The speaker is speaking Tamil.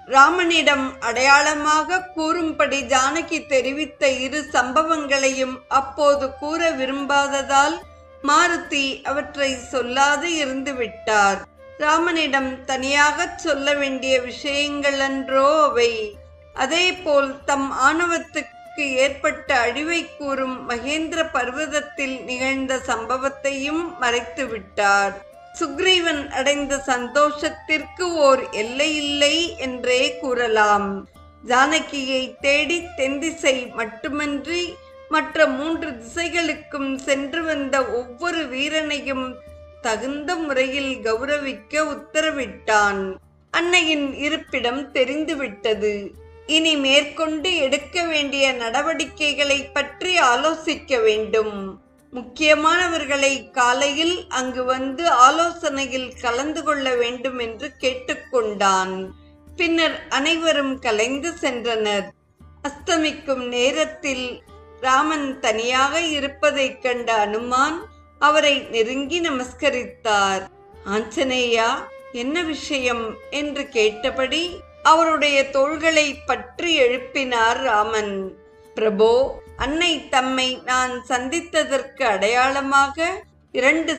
ராமனிடம் அடையாளமாக கூறும்படி ஜானகி தெரிவித்த இரு சம்பவங்களையும் அப்போது கூற விரும்பாததால் மாருதி அவற்றை சொல்லாது இருந்து விட்டார். ராமனிடம் தனியாக சொல்ல வேண்டிய விஷயங்கள் அன்றோ அவை. அதேபோல் தம் ஆணவத்துக்கு ஏற்பட்ட அழிவை கூறும் மகேந்திர பர்வதத்தில் நிகழ்ந்த சம்பவத்தையும் மறைத்து விட்டார். சுக்ரீவன் அடைந்த சந்தோஷத்திற்கு ஓர் எல்லையில்லை என்றே கூறலாம். ஜானகியை தேடி தென்திசை மட்டுமன்றி மற்ற 3 திசைகளுக்கும் சென்று வந்த ஒவ்வொரு வீரனையும் தகுந்த முறையில் கௌரவிக்க உத்தரவிட்டான். அன்னையின் இருப்பிடம் தெரிந்துவிட்டது. இனி மேற்கொண்டு எடுக்க வேண்டிய நடவடிக்கைகளை பற்றி ஆலோசிக்க வேண்டும். முக்கியமானவர்களை காலையில் அங்கு வந்து ஆலோசனையில் கலந்து கொள்ள வேண்டும் என்று கேட்டுக்கொண்டான். பின்னர் அனைவரும் கலைந்து சென்றனர். அஸ்தமிக்கும் நேரத்தில் ராமன் தனியாக இருப்பதைக் கண்ட அனுமான் அவரை நெருங்கி நமஸ்கரித்தார். ஆஞ்சநேயா, என்ன விஷயம் என்று கேட்டபடி அவருடைய தோள்களை பற்றி எழுப்பினார் ராமன். பிரபோ, அன்னை தம்மை நான் சந்தித்ததற்கு அடையாளமாக 2